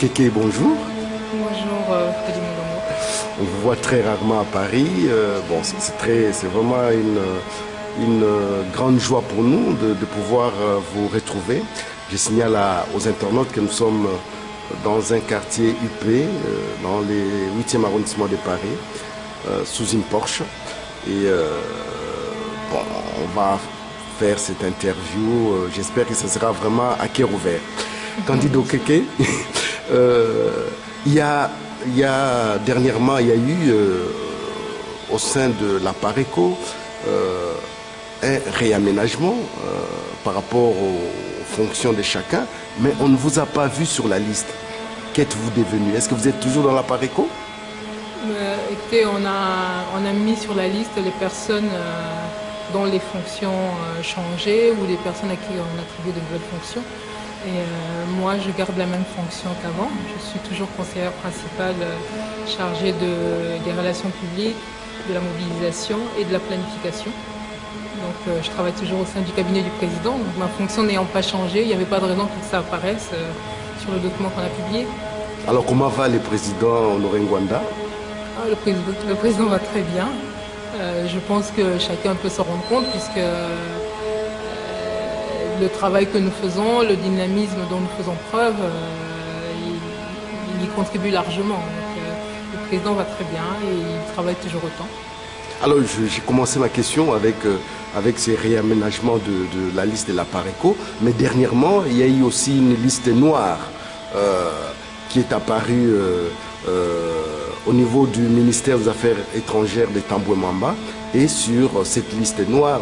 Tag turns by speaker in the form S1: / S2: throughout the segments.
S1: Okeke, bonjour.
S2: Bonjour, Freddy Mulongo.
S1: On vous voit très rarement à Paris. Bon, c'est vraiment une grande joie pour nous de pouvoir vous retrouver. Je signale aux internautes que nous sommes dans un quartier UP, dans les 8e arrondissement de Paris, sous une Porsche. Et bon, on va faire cette interview. J'espère que ce sera vraiment à cœur ouvert. Candide Okeke, dernièrement, il y a eu au sein de la Pareco un réaménagement par rapport aux fonctions de chacun, mais on ne vous a pas vu sur la liste. Qu'êtes-vous devenu? Est-ce que vous êtes toujours dans la Pareco?
S2: Écoutez, on a mis sur la liste les personnes dont les fonctions changé ou les personnes à qui on attribue de nouvelles fonctions. Et moi, je garde la même fonction qu'avant. Je suis toujours conseillère principale chargée des relations publiques, de la mobilisation et de la planification. Donc, je travaille toujours au sein du cabinet du président. Donc, ma fonction n'ayant pas changé, il n'y avait pas de raison pour que ça apparaisse sur le document qu'on a publié.
S1: Alors, comment va le président Honoré Ngwanda?
S2: Le président va très bien. Je pense que chacun peut s'en rendre compte puisque le travail que nous faisons, le dynamisme dont nous faisons preuve, il y contribue largement. Donc, le président va très bien et il travaille toujours autant.
S1: Alors, j'ai commencé ma question avec ces réaménagements de la liste de la Pareco, mais dernièrement, il y a eu aussi une liste noire qui est apparue au niveau du ministère des Affaires étrangères de Tamboué-Mamba. Et sur cette liste noire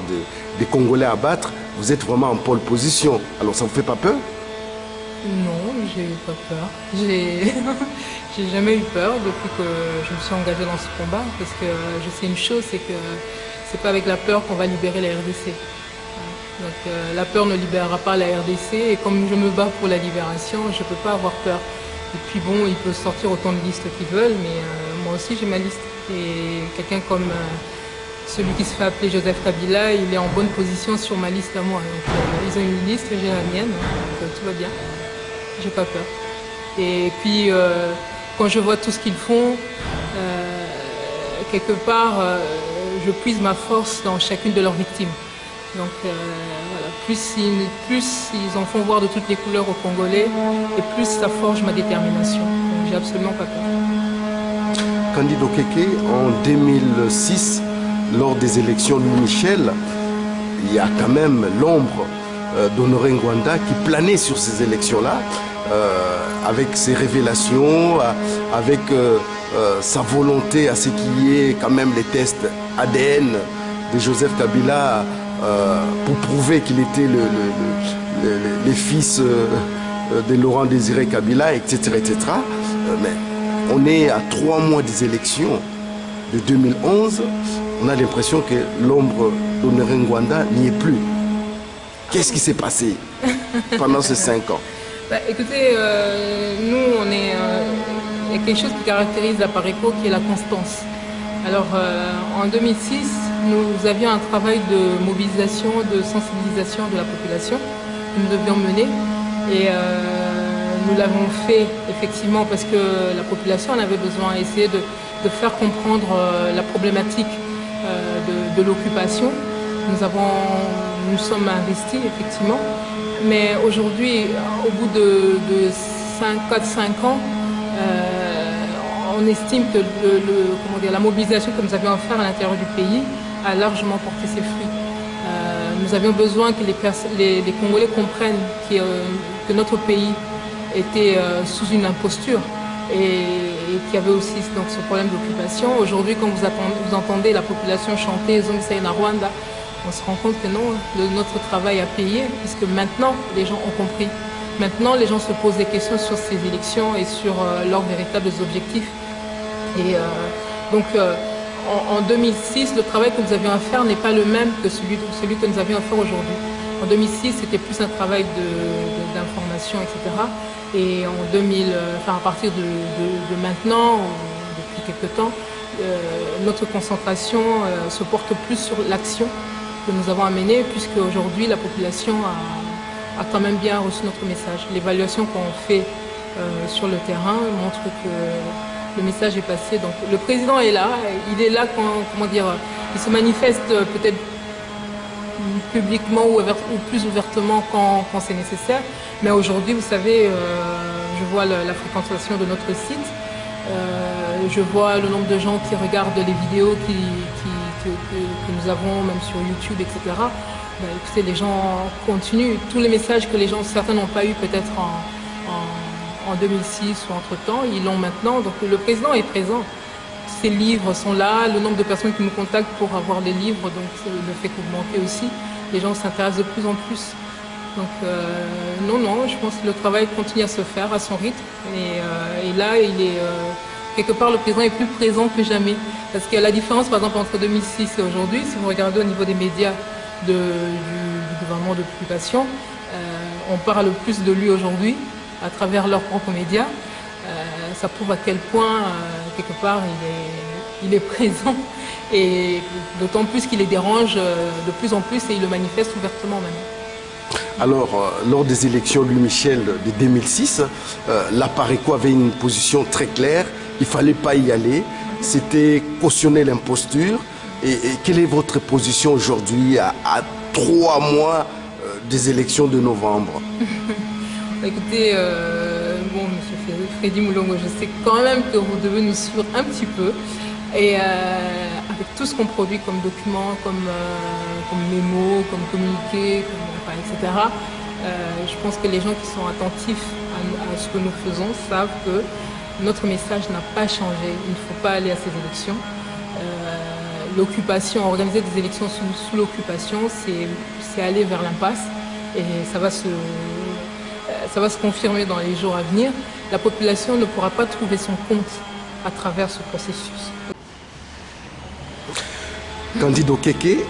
S1: des Congolais à battre, vous êtes vraiment en pole position. Alors ça ne vous fait pas peur?
S2: Non, j'ai pas peur. J'ai jamais eu peur depuis que je me suis engagée dans ce combat. Parce que je sais une chose, c'est que c'est pas avec la peur qu'on va libérer la RDC. Donc la peur ne libérera pas la RDC. Et comme je me bats pour la libération, je ne peux pas avoir peur. Et puis bon, ils peuvent sortir autant de listes qu'ils veulent, mais moi aussi j'ai ma liste. Et quelqu'un comme celui qui se fait appeler Joseph Kabila, il est en bonne position sur ma liste à moi. Donc ils ont une liste, j'ai la mienne, donc tout va bien. J'ai pas peur. Et puis quand je vois tout ce qu'ils font, quelque part, je puise ma force dans chacune de leurs victimes. Donc voilà, plus ils en font voir de toutes les couleurs aux Congolais, et plus ça forge ma détermination. Donc j'ai absolument pas peur.
S1: Candide Okeke, en 2006, lors des élections Louis Michel, il y a quand même l'ombre d'Honoré Ngwanda qui planait sur ces élections-là, avec ses révélations, avec sa volonté à ce qu'il y ait quand même les tests ADN de Joseph Kabila pour prouver qu'il était le fils de Laurent Désiré Kabila, etc. etc. Mais on est à 3 mois des élections de 2011. On a l'impression que l'ombre d'Honoré Ngwanda n'y est plus. Qu'est-ce qui s'est passé pendant ces 5 ans?
S2: Écoutez, nous, il y a quelque chose qui caractérise la Pareco, qui est la constance. Alors, en 2006, nous avions un travail de mobilisation, de sensibilisation de la population que nous devions mener. Et nous l'avons fait, effectivement, parce que la population en avait besoin, essayer de faire comprendre la problématique de l'occupation. Nous sommes investis, effectivement. Mais aujourd'hui, au bout de 4-5 ans, on estime que la mobilisation que nous avions à faire à l'intérieur du pays a largement porté ses fruits. Nous avions besoin que les Congolais comprennent que notre pays était sous une imposture et qu'il y avait aussi donc, ce problème d'occupation. Aujourd'hui, quand vous entendez la population chanter Zongsaï na Rwanda, on se rend compte que non, notre travail a payé, puisque maintenant les gens ont compris. Maintenant, les gens se posent des questions sur ces élections et sur leurs véritables objectifs. Et donc, en 2006, le travail que nous avions à faire n'est pas le même que celui que nous avions à faire aujourd'hui. En 2006, c'était plus un travail d'information, etc. Et à partir de maintenant, depuis quelques temps, notre concentration se porte plus sur l'action que nous avons à mener, puisque aujourd'hui, la population a quand même bien reçu notre message. L'évaluation qu'on fait sur le terrain montre que le message est passé. Donc le président est là, il est là quand, comment dire, il se manifeste peut-être publiquement ou plus ouvertement quand c'est nécessaire. Mais aujourd'hui, vous savez, je vois la fréquentation de notre site, je vois le nombre de gens qui regardent les vidéos que nous avons, même sur YouTube, etc. Ben, écoutez, les gens continuent. Tous les messages que les gens, certains n'ont pas eu peut-être en 2006 ou entre-temps, ils l'ont maintenant. Donc le président est présent. Ces livres sont là, le nombre de personnes qui nous contactent pour avoir les livres, donc ne fait qu'augmenter aussi. Les gens s'intéressent de plus en plus. Donc non, je pense que le travail continue à se faire à son rythme. Et là, il est quelque part, le président est plus présent que jamais. Parce que la différence, par exemple, entre 2006 et aujourd'hui, si vous regardez au niveau des médias du gouvernement d'occupation, on parle plus de lui aujourd'hui à travers leurs propres médias. Ça prouve à quel point, quelque part, il est présent. Et d'autant plus qu'il les dérange de plus en plus et il le manifeste ouvertement même.
S1: Alors, lors des élections Louis Michel de 2006, la Pareco avait une position très claire. Il ne fallait pas y aller. C'était cautionner l'imposture. Et quelle est votre position aujourd'hui à 3 mois des élections de novembre?
S2: Écoutez, bon, M. Freddy Moulongo, je sais quand même que vous devez nous suivre un petit peu. Et avec tout ce qu'on produit comme documents, comme mémos, comme communiqués, etc., je pense que les gens qui sont attentifs à ce que nous faisons savent que notre message n'a pas changé. Il ne faut pas aller à ces élections. L'occupation, organiser des élections sous l'occupation, c'est aller vers l'impasse. Et ça va se confirmer dans les jours à venir. La population ne pourra pas trouver son compte à travers ce processus.
S1: Candido Keke,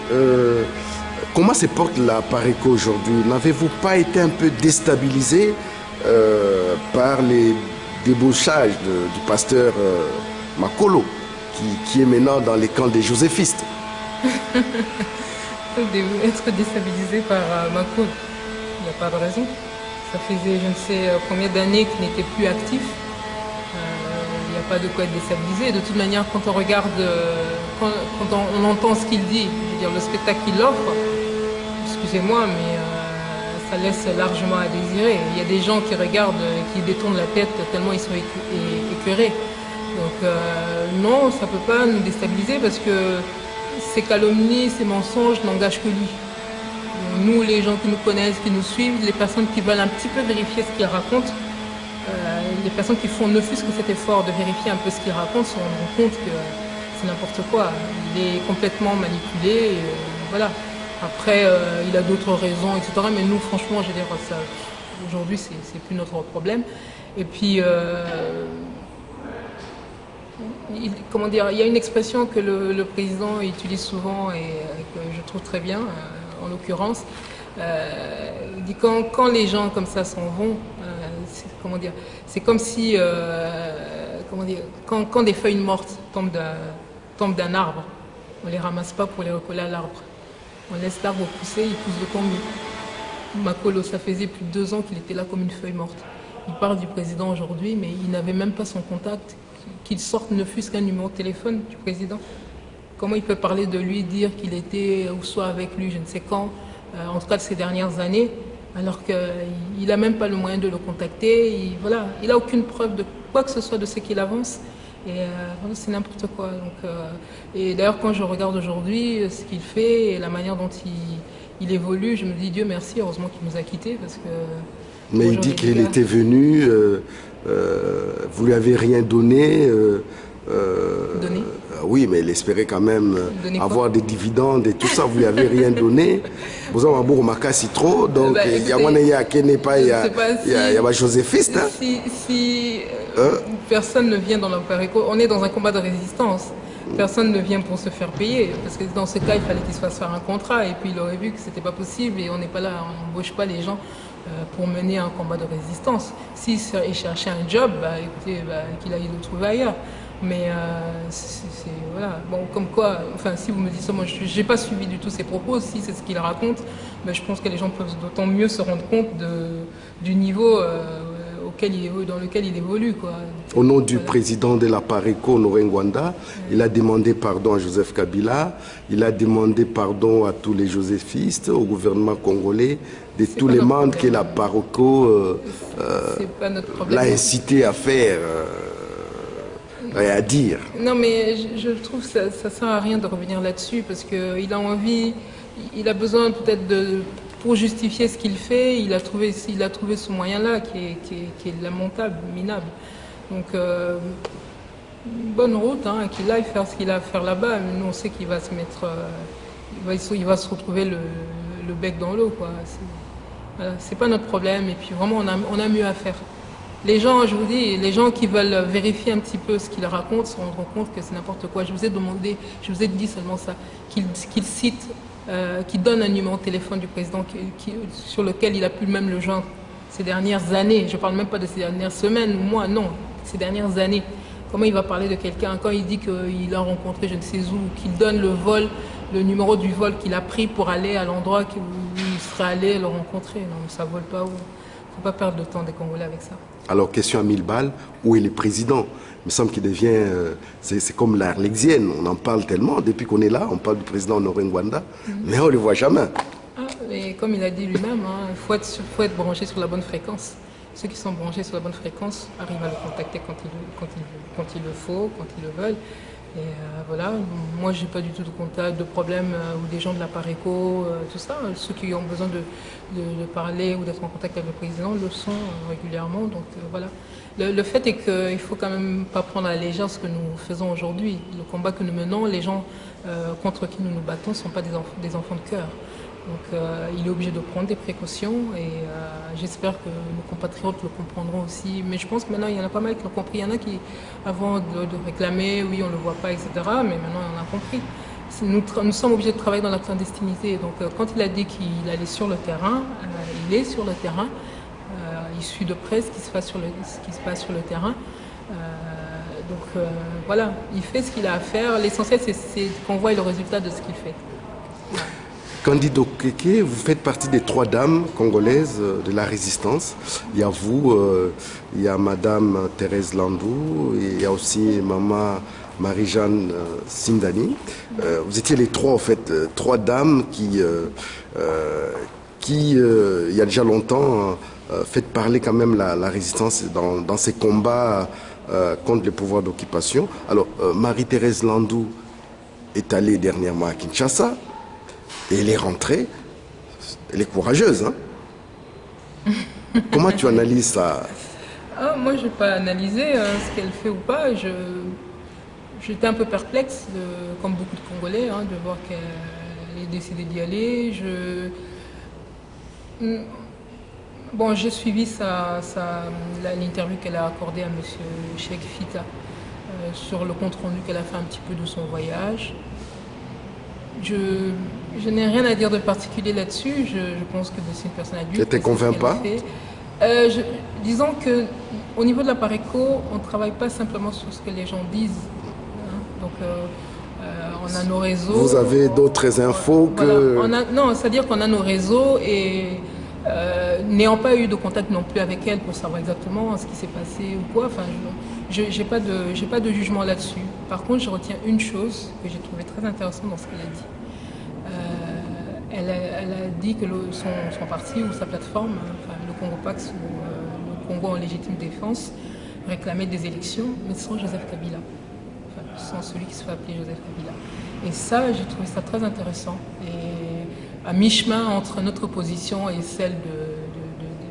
S1: comment se porte la Pareco aujourd'hui? N'avez-vous pas été un peu déstabilisé par les débauchages du pasteur Makolo, qui est maintenant dans les camps des joséphistes?
S2: Être déstabilisé par Makolo, il n'y a pas de raison. Ça faisait je ne sais combien d'années qu'il n'était plus actif. Il n'y a pas de quoi être déstabilisé. De toute manière, quand on regarde, quand on entend ce qu'il dit, je veux dire, le spectacle qu'il offre, excusez-moi, mais ça laisse largement à désirer. Il y a des gens qui regardent, qui détournent la tête tellement ils sont écœurés. Donc non, ça ne peut pas nous déstabiliser parce que ces calomnies, ces mensonges n'engagent que lui. Nous, les gens qui nous connaissent, qui nous suivent, les personnes qui veulent un petit peu vérifier ce qu'il raconte, les personnes qui font ne fût-ce que cet effort de vérifier un peu ce qu'il raconte se rendront compte que c'est n'importe quoi. Il est complètement manipulé. Et, voilà. Après, il a d'autres raisons, etc. Mais nous, franchement, je veux dire, aujourd'hui, c'est plus notre problème. Et puis, comment dire, il y a une expression que le président utilise souvent et que je trouve très bien. En l'occurrence, il dit quand les gens comme ça s'en vont, comment dire, c'est comme si, comment dire, quand des feuilles mortes tombent d'un arbre, on ne les ramasse pas pour les recoller à l'arbre. On laisse l'arbre pousser, il pousse d'autant mieux. Makolo, ça faisait plus de 2 ans qu'il était là comme une feuille morte. Il parle du président aujourd'hui, mais il n'avait même pas son contact, qu'il sorte ne fût-ce qu'un numéro de téléphone du président. Comment il peut parler de lui, dire qu'il était ou soit avec lui, je ne sais quand, en tout cas de ces dernières années, alors qu'il n'a même pas le moyen de le contacter. Voilà, il n'a aucune preuve de quoi que ce soit de ce qu'il avance. Et voilà, c'est n'importe quoi. Donc, et d'ailleurs, quand je regarde aujourd'hui ce qu'il fait et la manière dont il évolue, je me dis Dieu merci, heureusement qu'il nous a quittés. Parce que,
S1: mais il dit qu'il était venu, vous lui avez rien donné.
S2: Donné.
S1: Oui, mais il espérait quand même avoir des dividendes et tout ça. Vous lui avez rien donné. Vous avez un beau makasi trop. Donc, il y a un joséphiste.
S2: Si personne ne vient dans la Pareco, on est dans un combat de résistance. Personne ne vient pour se faire payer. Parce que dans ce cas, il fallait qu'il se fasse faire un contrat. Et puis, il aurait vu que ce n'était pas possible. Et on n'est pas là, on n'embauche pas les gens pour mener un combat de résistance. S'il cherchait un job, écoutez, qu'il aille le trouver ailleurs. Mais voilà, bon, comme quoi, enfin, si vous me dites ça, moi je n'ai pas suivi du tout ses propos, si c'est ce qu'il raconte, mais je pense que les gens peuvent d'autant mieux se rendre compte du niveau lequel il évolue, quoi.
S1: Au nom du président de la PARECO, Honoré Ngwanda, il a demandé pardon à Joseph Kabila, il a demandé pardon à tous les joséphistes, au gouvernement congolais, de tous les membres que la PARECO l'a incité à faire et à dire.
S2: Non, mais je trouve que ça ne sert à rien de revenir là-dessus, parce qu'il a envie, il a besoin peut-être pour justifier ce qu'il fait, il a trouvé ce moyen-là qui est lamentable, minable. Donc, bonne route, hein, qu'il aille faire ce qu'il a à faire là-bas. Nous, on sait qu'il va se mettre, il va se retrouver le bec dans l'eau, quoi. C'est pas notre problème. Et puis vraiment, on a mieux à faire. Les gens, je vous dis, les gens qui veulent vérifier un petit peu ce qu'il raconte se rendront compte que c'est n'importe quoi. Je vous ai demandé, je vous ai dit seulement ça, qu'il cite, qu'il donne un numéro de téléphone du président sur lequel il a pu même le joindre ces dernières années. Je ne parle même pas de ces dernières semaines ou mois, non, ces dernières années. Comment il va parler de quelqu'un quand il dit qu'il a rencontré je ne sais où, qu'il donne le numéro du vol qu'il a pris pour aller à l'endroit où il serait allé le rencontrer. Non, ça ne vole pas où. Il ne faut pas perdre le temps des Congolais avec ça.
S1: Alors, question à 1000 balles, où est le président? Il me semble qu'il devient... c'est comme l'Arlésienne, on en parle tellement. Depuis qu'on est là, on parle du président Honoré Ngwanda, mais on ne le voit jamais.
S2: Ah, et comme il a dit lui-même, hein, il faut être branché sur la bonne fréquence. Ceux qui sont branchés sur la bonne fréquence arrivent à le contacter quand il le faut, quand ils le veulent. Et voilà, moi j'ai pas du tout de contact, de problème ou des gens de la PARECO, tout ça. Ceux qui ont besoin de parler ou d'être en contact avec le président le sont régulièrement. Donc voilà. Le fait est qu'il ne faut quand même pas prendre à la légère ce que nous faisons aujourd'hui. Le combat que nous menons, les gens contre qui nous nous battons ne sont pas des enfants de cœur. Donc il est obligé de prendre des précautions et j'espère que nos compatriotes le comprendront aussi. Mais je pense que maintenant il y en a pas mal qui l'ont compris. Il y en a qui, avant de réclamer, oui on ne le voit pas, etc. Mais maintenant on a compris. Nous sommes obligés de travailler dans la clandestinité. Donc quand il a dit qu'il allait sur le terrain, il est sur le terrain. Il suit de près ce qui se passe sur le terrain. Voilà, il fait ce qu'il a à faire. L'essentiel c'est qu'on voit le résultat de ce qu'il fait. Voilà.
S1: Candido Keke, vous faites partie des 3 dames congolaises de la résistance. Il y a vous, il y a Madame Thérèse Landou, et il y a aussi Maman Marie-Jeanne Sindani. Vous étiez les 3, en fait, 3 dames qui il y a déjà longtemps, faites parler quand même la résistance dans ces combats contre les pouvoirs d'occupation. Alors, Marie-Thérèse Landou est allée dernièrement à Kinshasa. Et elle est rentrée, elle est courageuse, hein? Comment tu analyses ça?
S2: Moi, je n'ai pas analysé ce qu'elle fait ou pas. J'étais un peu perplexe, comme beaucoup de Congolais, hein, de voir qu'elle est décidée d'y aller. Bon, j'ai suivi l'interview qu'elle a accordée à M. Cheikh Fita sur le compte-rendu qu'elle a fait un petit peu de son voyage. Je n'ai rien à dire de particulier là-dessus. Je pense que c'est une personne adulte.
S1: Tu ne te convaincs pas?
S2: Disons qu'au niveau de la PARECO, on ne travaille pas simplement sur ce que les gens disent. Hein. Donc, on a nos réseaux.
S1: Vous avez d'autres infos que...
S2: Voilà. Non, c'est-à-dire qu'on a nos réseaux et n'ayant pas eu de contact non plus avec elle pour savoir exactement ce qui s'est passé ou quoi, enfin, je n'ai pas de jugement là-dessus. Par contre, je retiens une chose que j'ai trouvé très intéressante dans ce qu'elle a dit. Elle a dit que son parti ou sa plateforme, enfin, le Congo Pax ou le Congo en légitime défense, réclamait des élections, mais sans Joseph Kabila. Enfin, sans celui qui se fait appeler Joseph Kabila. Et ça, j'ai trouvé ça très intéressant. Et à mi-chemin entre notre position et celle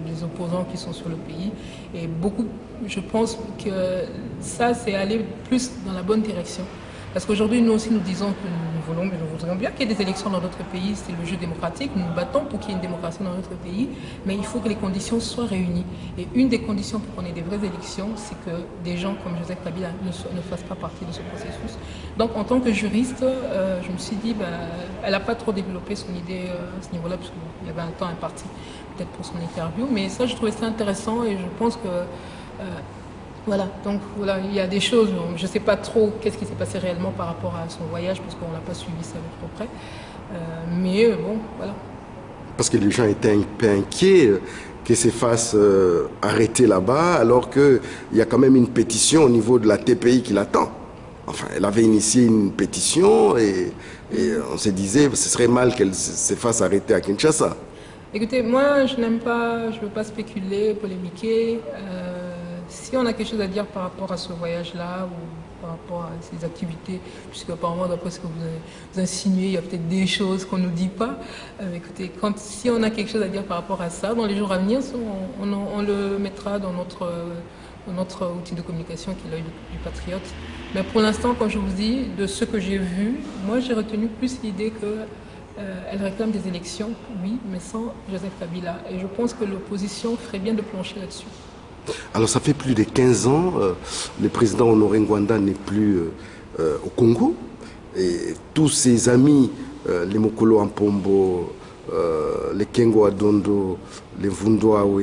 S2: des opposants qui sont sur le pays. Et beaucoup, je pense que ça, c'est aller plus dans la bonne direction. Parce qu'aujourd'hui, nous aussi, nous disons que nous voudrions bien qu'il y ait des élections dans notre pays. C'est le jeu démocratique. Nous nous battons pour qu'il y ait une démocratie dans notre pays. Mais il faut que les conditions soient réunies. Et une des conditions pour qu'on ait des vraies élections, c'est que des gens comme Joseph Kabila ne fassent pas partie de ce processus. Donc, en tant que juriste, je me suis dit, elle n'a pas trop développé son idée à ce niveau-là, parce qu'il y avait un temps imparti peut-être pour son interview. Mais ça, je trouvais ça intéressant et je pense que... voilà, donc voilà, il y a des choses, je ne sais pas trop qu'est-ce qui s'est passé réellement par rapport à son voyage, parce qu'on n'a pas suivi ça de trop près. Mais bon, voilà.
S1: Parce que les gens étaient un peu inquiets que se fasse arrêter là-bas, alors qu'il y a quand même une pétition au niveau de la TPI qui l'attend. Enfin, elle avait initié une pétition et on se disait que ce serait mal qu'elle se fasse arrêter à Kinshasa.
S2: Écoutez, moi, je n'aime pas, je ne veux pas spéculer, polémiquer. Si on a quelque chose à dire par rapport à ce voyage-là ou par rapport à ces activités, puisque apparemment, d'après ce que vous insinuez, il y a peut-être des choses qu'on ne nous dit pas. Écoutez, si on a quelque chose à dire par rapport à ça, dans les jours à venir, on le mettra dans notre outil de communication qui est l'œil du patriote. Mais pour l'instant, quand je vous dis, de ce que j'ai vu, moi j'ai retenu plus l'idée qu'elle réclame des élections, oui, mais sans Joseph Kabila. Et je pense que l'opposition ferait bien de plancher là-dessus.
S1: Alors ça fait plus de 15 ans, le président Honoré Ngwanda n'est plus au Congo. Et tous ses amis, les Mokolo Ampombo, les Kengo Adondo, les Vundoawe,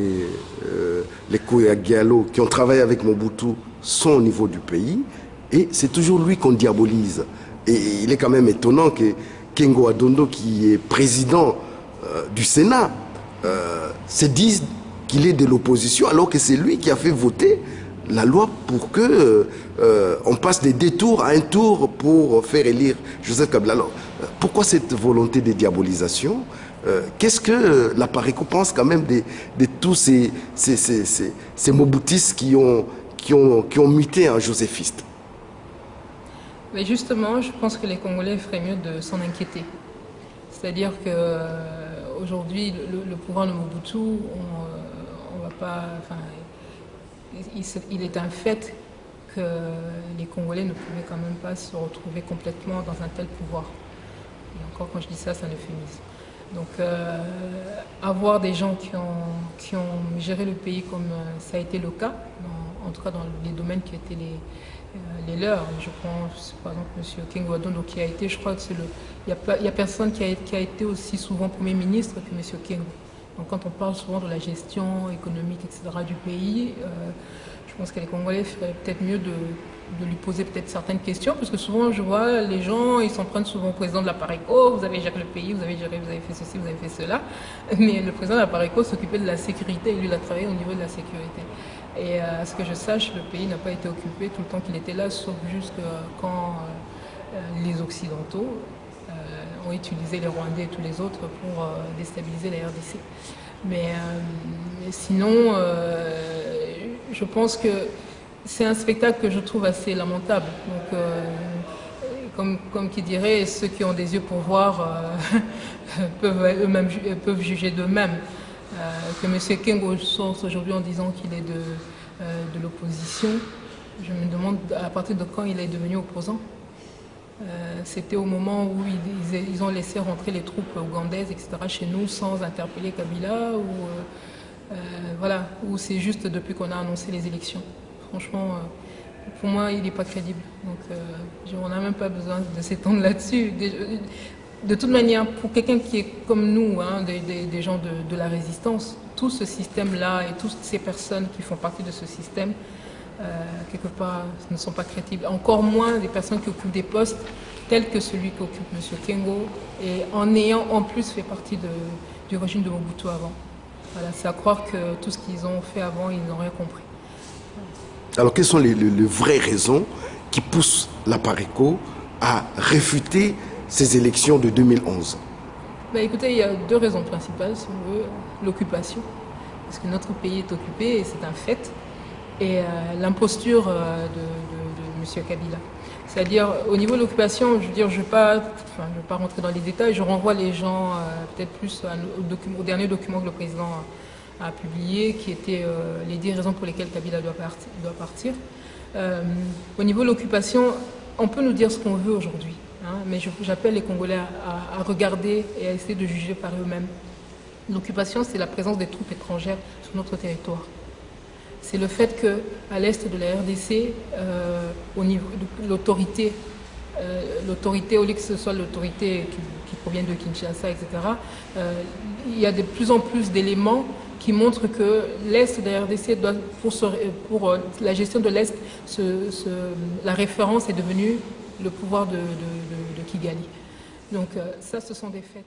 S1: les Koya Gialo, qui ont travaillé avec Mobutu, sont au niveau du pays. Et c'est toujours lui qu'on diabolise. Et il est quand même étonnant que Kengo Adondo, qui est président du Sénat, se dise qu'il est de l'opposition, alors que c'est lui qui a fait voter la loi pour que on passe des détours à un tour pour faire élire Joseph Kabila. Alors, pourquoi cette volonté de diabolisation? Qu'est-ce que la Pareco pense quand même de tous ces mobutistes qui ont muté en joséphistes?
S2: Mais justement, je pense que les Congolais feraient mieux de s'en inquiéter. C'est-à-dire qu'aujourd'hui, le pouvoir de Mobutu, on va pas... Enfin, il est un fait que les Congolais ne pouvaient quand même pas se retrouver complètement dans un tel pouvoir. Et encore, quand je dis ça, c'est un euphémisme. Donc, avoir des gens qui ont géré le pays comme ça a été le cas, en tout cas dans les domaines qui étaient les leurs. Je prends par exemple M. Kengo Adondo qui a été, je crois que c'est il n'y a personne qui a été aussi souvent Premier ministre que M. Kengo. Donc quand on parle souvent de la gestion économique, etc. du pays, je pense que les Congolais feraient peut-être mieux de lui poser peut-être certaines questions, parce que souvent je vois les gens, ils s'en prennent souvent au président de la Pareco, vous avez géré le pays, vous avez fait ceci, vous avez fait cela, mais le président de la Pareco s'occupait de la sécurité, et lui il a travaillé au niveau de la sécurité. Et à ce que je sache, le pays n'a pas été occupé tout le temps qu'il était là, sauf juste quand les Occidentaux ont utilisé les Rwandais et tous les autres pour déstabiliser la RDC. Mais sinon, je pense que c'est un spectacle que je trouve assez lamentable. Donc, comme qui dirait, ceux qui ont des yeux pour voir peuvent juger d'eux-mêmes. Que M. Kengo sorte aujourd'hui en disant qu'il est de l'opposition, je me demande à partir de quand il est devenu opposant. C'était au moment où ils ont laissé rentrer les troupes ougandaises, etc., chez nous sans interpeller Kabila, ou c'est juste depuis qu'on a annoncé les élections. Franchement, pour moi, il n'est pas crédible. Donc, on n'a même pas besoin de s'étendre là-dessus. De toute manière, pour quelqu'un qui est comme nous, hein, des gens de la résistance, tout ce système-là et toutes ces personnes qui font partie de ce système, quelque part, ne sont pas crédibles. Encore moins des personnes qui occupent des postes tels que celui qu'occupe M. Kengo, et en ayant en plus fait partie du régime de Mobutu avant. Voilà, c'est à croire que tout ce qu'ils ont fait avant, ils n'ont rien compris.
S1: Alors, quelles sont les vraies raisons qui poussent la Pareco à réfuter ces élections de 2011?
S2: Écoutez, il y a deux raisons principales, si on veut. L'occupation, parce que notre pays est occupé, et c'est un fait, et l'imposture de M. Kabila. C'est-à-dire, au niveau de l'occupation, je veux dire, je ne vais pas rentrer dans les détails, je renvoie les gens peut-être plus au dernier document que le président a publié, qui était les 10 raisons pour lesquelles Kabila doit partir. Au niveau de l'occupation, on peut nous dire ce qu'on veut aujourd'hui, hein, mais j'appelle les Congolais à regarder et à essayer de juger par eux-mêmes. L'occupation, c'est la présence des troupes étrangères sur notre territoire. C'est le fait qu'à l'est de la RDC, au niveau de l'autorité, au lieu que ce soit l'autorité qui provient de Kinshasa, etc., il y a de plus en plus d'éléments qui montrent que l'Est de la RDC, pour la gestion de l'Est, la référence est devenue le pouvoir de Kigali. Donc ça, ce sont des faits.